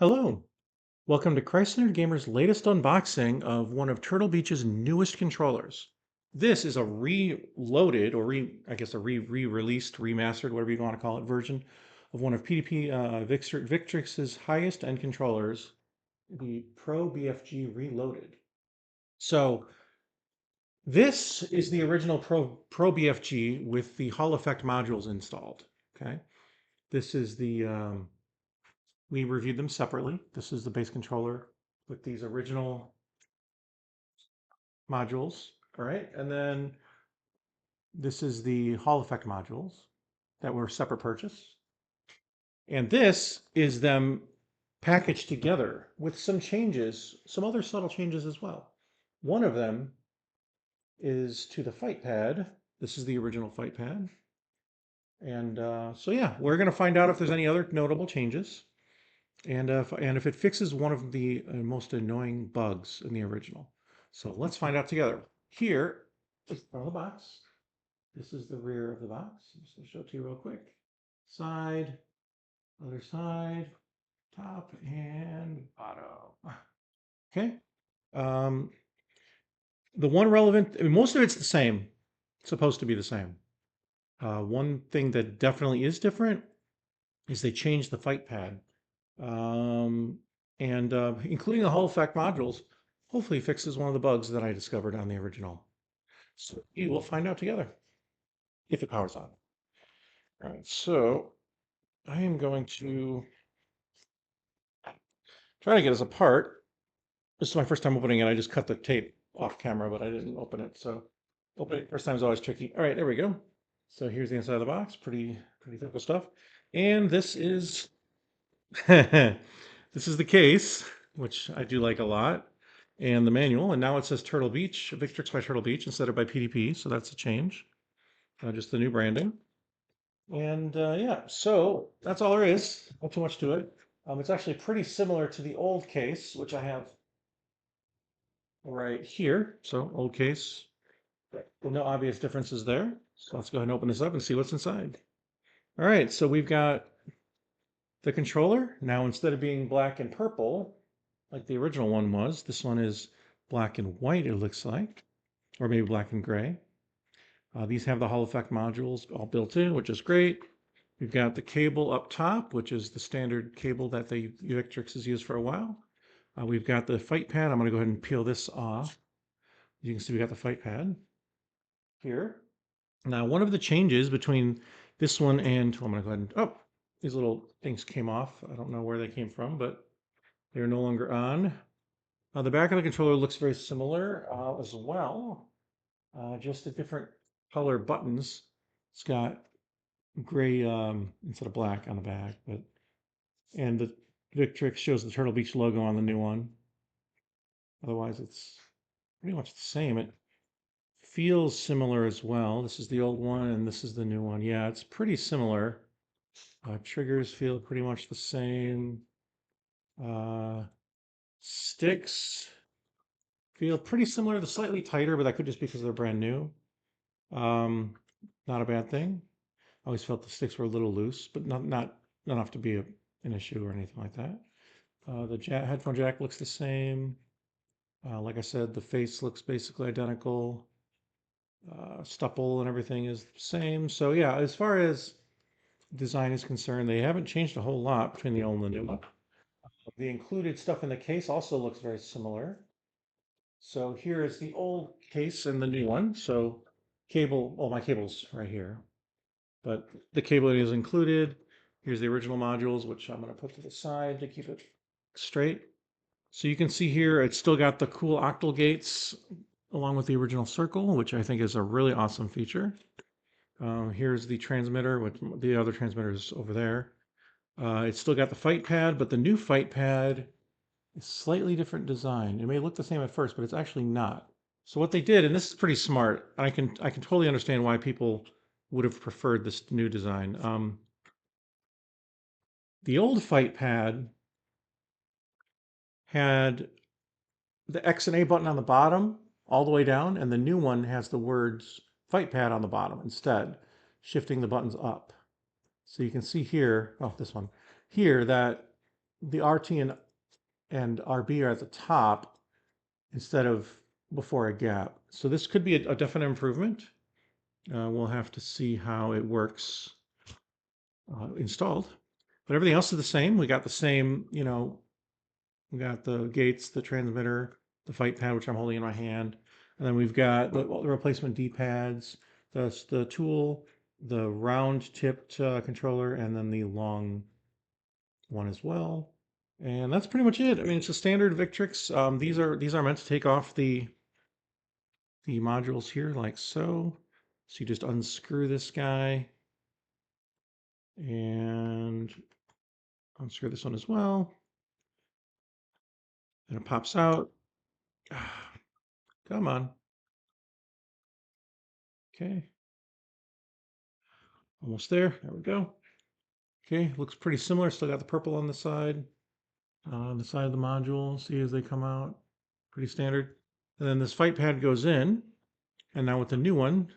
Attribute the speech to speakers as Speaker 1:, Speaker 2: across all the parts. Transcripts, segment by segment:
Speaker 1: Hello, welcome to Christ-Centered Gamer's latest unboxing of one of Turtle Beach's newest controllers. This is a reloaded, or I guess a re-released, remastered, whatever you want to call it, version of one of PDP Victrix's highest-end controllers, the Pro BFG Reloaded. So this is the original Pro BFG with the Hall effect modules installed. Okay, this is we reviewed them separately. This is the base controller with these original modules. All right. And then this is the Hall effect modules that were separate purchase. And this is them packaged together with some changes, some other subtle changes as well. One of them is to the FightPad. This is the original FightPad. And so, yeah, we're going to find out if there's any other notable changes. And if it fixes one of the most annoying bugs in the original. So let's find out together. Here is the front of the box. This is the rear of the box. Just to show it to you real quick. Side, other side, top, and bottom. Okay. Um, the one relevant, I mean, most of it's the same. It's supposed to be the same. One thing that definitely is different is they changed the fight pad. Um, and including the Hall effect modules, hopefully fixes one of the bugs that I discovered on the original. So we will find out together if it powers on. All right, so I am going to try to get us apart. This is my first time opening it. I just cut the tape off camera, but I didn't open it. So opening it first time is always tricky. All right, there we go. So here's the inside of the box. Pretty simple stuff. And this is this is the case, which I do like a lot, and the manual. And now it says Turtle Beach, Victrix by Turtle Beach instead of by PDP. So that's a change. Just the new branding. And yeah, so that's all there is. Not too much to it. It's actually pretty similar to the old case, which I have right here. So old case, no obvious differences there. So let's go ahead and open this up and see what's inside. All right, so we've got the controller. Now instead of being black and purple, like the original one was, this one is black and white, it looks like, or maybe black and gray. These have the Hall effect modules all built in, which is great. We've got the cable up top, which is the standard cable that the Victrix has used for a while. We've got the fight pad. I'm going to go ahead and peel this off. You can see we got the fight pad here. Now, one of the changes between this one and, I'm going to go ahead and, oh, these little things came off. I don't know where they came from, but they're no longer on. The back of the controller looks very similar as well, just a different color buttons. It's got gray instead of black on the back, and the Victrix shows the Turtle Beach logo on the new one. Otherwise, it's pretty much the same. It feels similar as well. This is the old one, and this is the new one. Yeah, it's pretty similar. Triggers feel pretty much the same. Sticks feel pretty similar. They're slightly tighter, but that could just be because they're brand new. Not a bad thing. I always felt the sticks were a little loose, but not enough to be an issue or anything like that. The headphone jack looks the same. Like I said, the face looks basically identical. Stupple and everything is the same. So yeah, as far as design is concerned, they haven't changed a whole lot between the old and the new one. The included stuff in the case also looks very similar. So here is the old case and the new one. So cable, oh, my cable's right here. But the cable is included. Here's the original modules, which I'm going to put to the side to keep it straight. So you can see here, it's still got the cool octal gates along with the original circle, which I think is a really awesome feature. Here's the transmitter, which the other transmitter is over there. It's still got the fight pad, but the new fight pad is slightly different design. It may look the same at first, but it's actually not. So what they did, and this is pretty smart, I can totally understand why people would have preferred this new design. The old fight pad had the X and A button on the bottom all the way down, and the new one has the words fight pad on the bottom instead, shifting the buttons up. So you can see here, oh, this one, here that the RT and RB are at the top instead of before a gap. So this could be a definite improvement. We'll have to see how it works installed. But everything else is the same. We got the same, we got the gates, the transmitter, the fight pad, which I'm holding in my hand. And then we've got the replacement D-pads, the tool, the round tipped controller, and then the long one as well. And that's pretty much it. I mean, it's a standard Victrix. These are meant to take off the modules here like so. So you just unscrew this guy and unscrew this one as well. And it pops out. Come on. Okay. Almost there. There we go. Okay, looks pretty similar. Still got the purple on the side of the module. See as they come out. Pretty standard. And then this fight pad goes in. And now with the new one,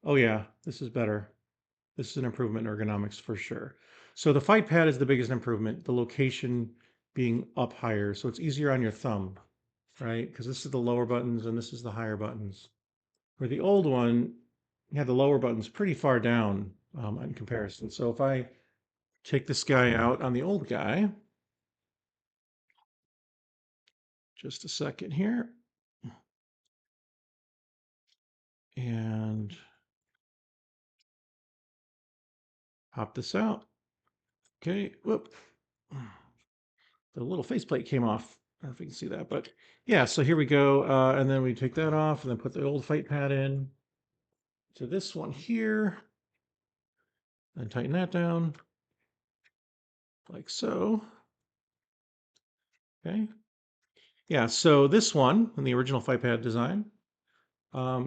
Speaker 1: oh yeah, this is better. This is an improvement in ergonomics for sure. So the fight pad is the biggest improvement, the location being up higher. So it's easier on your thumb, right? Because this is the lower buttons and this is the higher buttons. Where the old one, you had the lower buttons pretty far down in comparison. So if I take this guy out on the old guy, just a second here, and pop this out. Okay, whoop. The little faceplate came off. I don't know if you can see that, but yeah, so here we go. And then we take that off and then put the old fight pad in to this one here and tighten that down like so. Okay. Yeah, so this one in the original fight pad design,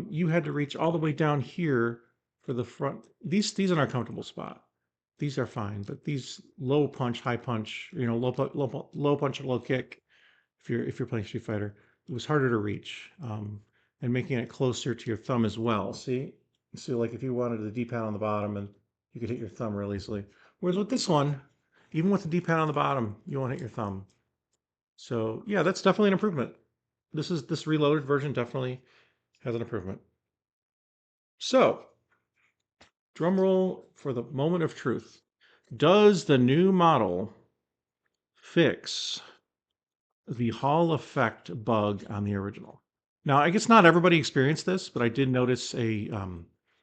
Speaker 1: you had to reach all the way down here for the front. These are not a comfortable spot. These are fine, but these low punch, high punch, low punch and low kick, if you're playing Street Fighter, it was harder to reach, and making it closer to your thumb as well. See, so like if you wanted the D-pad on the bottom, and you could hit your thumb real easily. Whereas with this one, even with the D-pad on the bottom, you won't hit your thumb. So yeah, that's definitely an improvement. This reloaded version definitely has an improvement. So, drum roll for the moment of truth. Does the new model fix the Hall effect bug on the original? Now, I guess not everybody experienced this, but I did notice a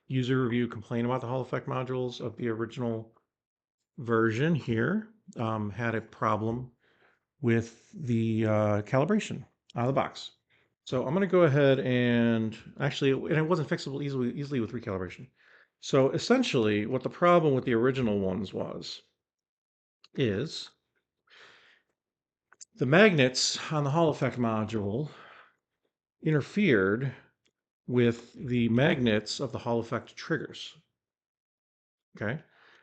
Speaker 1: user review complain about the Hall effect modules of the original version here. Had a problem with the calibration out of the box. So I'm going to go ahead and actually, and it wasn't fixable easily with recalibration. So essentially, what the problem with the original ones is the magnets on the Hall effect module interfered with the magnets of the Hall effect triggers. Okay,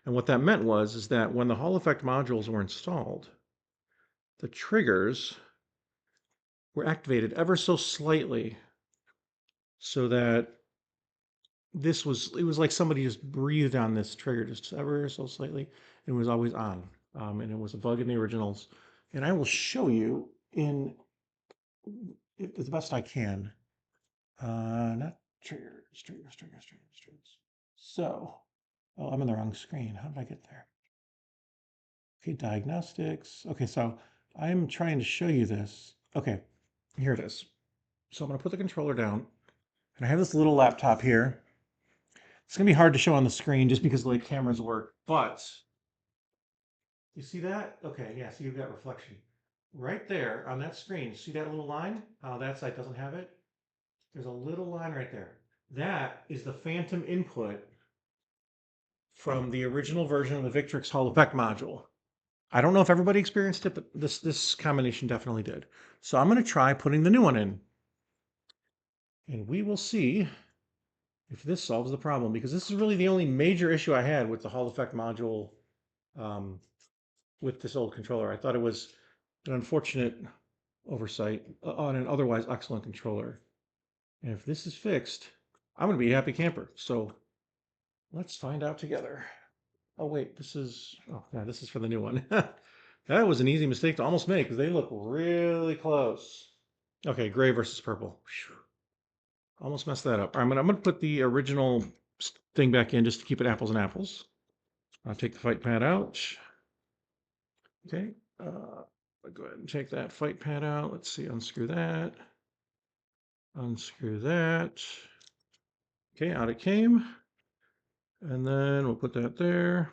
Speaker 1: and what that meant is that when the Hall effect modules were installed, the triggers were activated ever so slightly, so that it was like somebody just breathed on this trigger just ever so slightly. It was always on, and it was a bug in the originals. And I will show you in the best I can. Not triggers. So, oh, I'm in the wrong screen. How did I get there? Okay, diagnostics. Okay, so I'm trying to show you this. Okay, here it is. So I'm going to put the controller down, and I have this little laptop here. It's going to be hard to show on the screen just because the way cameras work, but you see that? Okay, yeah, so you've got reflection. Right there on that screen, see that little line? How that side doesn't have it? There's a little line right there. That is the phantom input from the original version of the Victrix Hall effect module. I don't know if everybody experienced it, but this combination definitely did. So I'm going to try putting the new one in. And we will see if this solves the problem, because this is really the only major issue I had with the Hall effect module with this old controller. I thought it was an unfortunate oversight on an otherwise excellent controller. And if this is fixed, I'm going to be a happy camper. So let's find out together. Oh, wait, this is for the new one. That was an easy mistake to almost make because they look really close. Okay, gray versus purple. Whew. Almost messed that up. I'm gonna put the original thing back in just to keep it apples and apples. I'll take the fight pad out. Okay, I'll go ahead and take that fight pad out. Let's see, unscrew that. Unscrew that. Okay, out it came. And then we'll put that there.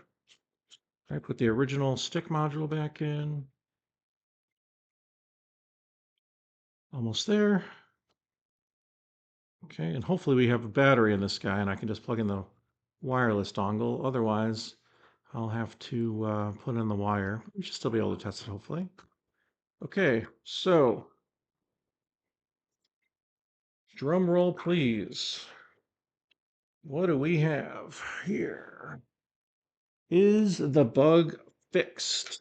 Speaker 1: I put the original stick module back in. Almost there. Okay, and hopefully we have a battery in this guy and I can just plug in the wireless dongle. Otherwise, I'll have to put in the wire. We should still be able to test it, hopefully. Okay, so drum roll, please. What do we have here? Is the bug fixed?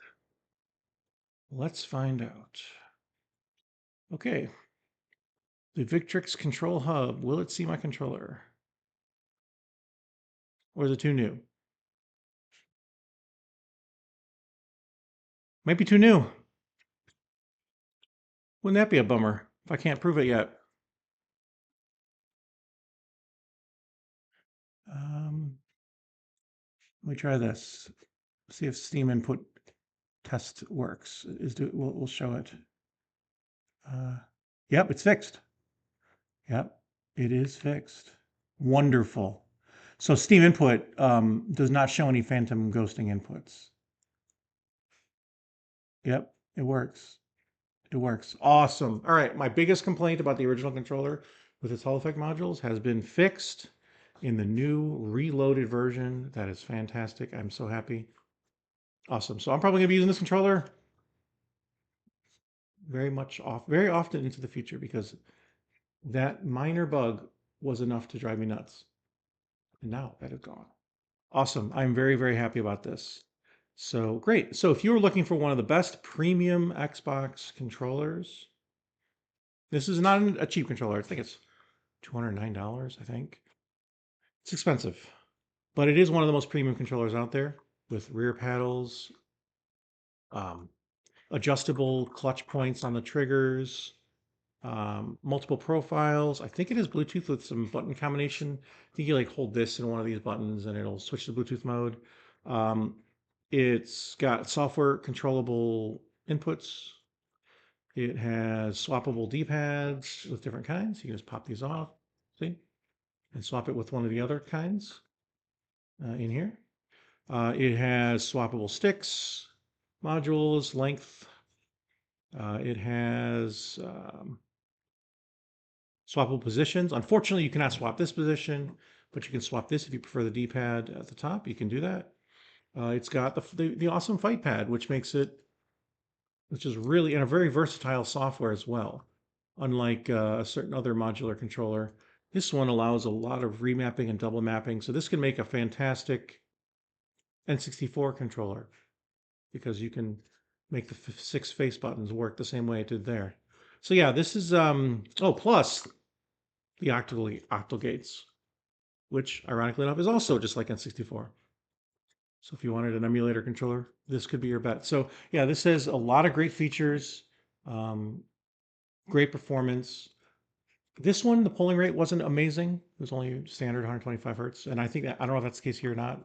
Speaker 1: Let's find out. Okay, the Victrix control hub. Will it see my controller? Or is it too new? Might be too new. Wouldn't that be a bummer if I can't prove it yet? Let me try this. See if Steam input test works. We'll show it. Yep, it's fixed. Yep, it is fixed. Wonderful. So Steam input does not show any phantom ghosting inputs. Yep, it works. It works. Awesome. All right, my biggest complaint about the original controller with its Hall effect modules has been fixed in the new reloaded version. That is fantastic. I'm so happy. Awesome. So I'm probably going to be using this controller very often into the future because that minor bug was enough to drive me nuts. And now that is gone. Awesome. I'm very, very happy about this. So great. So if you were looking for one of the best premium Xbox controllers, this is not a cheap controller. I think it's $209, I think. It's expensive, but it is one of the most premium controllers out there with rear paddles, um, adjustable clutch points on the triggers, multiple profiles. I think it is Bluetooth with some button combination. I think you like hold this in one of these buttons and it'll switch to Bluetooth mode. It's got software controllable inputs. It has swappable D-pads with different kinds. You can just pop these off, see, and swap it with one of the other kinds in here. It has swappable sticks, modules, length. It has swappable positions. Unfortunately, you cannot swap this position, but you can swap this if you prefer the D-pad at the top. You can do that. It's got the awesome fight pad, which is really, and a very versatile software as well. Unlike a certain other modular controller, this one allows a lot of remapping and double mapping. So this can make a fantastic N64 controller because you can make the 6 face buttons work the same way it did there. So yeah, this is, plus the octal gates, which ironically enough is also just like N64. So if you wanted an emulator controller, this could be your bet. So yeah, this has a lot of great features, great performance. This one, the polling rate wasn't amazing. It was only standard 125 hertz. And I think that, I don't know if that's the case here or not.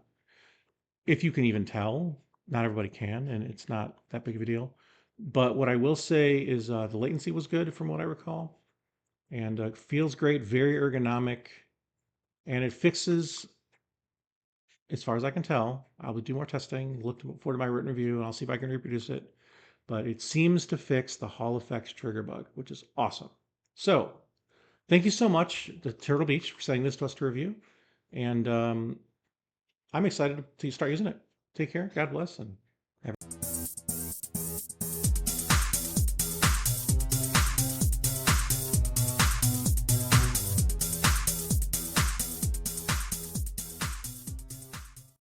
Speaker 1: If you can even tell, not everybody can, and it's not that big of a deal. But what I will say is the latency was good from what I recall. And feels great, very ergonomic. And it fixes, as far as I can tell, I will do more testing, look forward to my written review, and I'll see if I can reproduce it. But it seems to fix the Hall effects trigger bug, which is awesome. So thank you so much to Turtle Beach for sending this to us to review. And I'm excited to start using it. Take care. God bless. And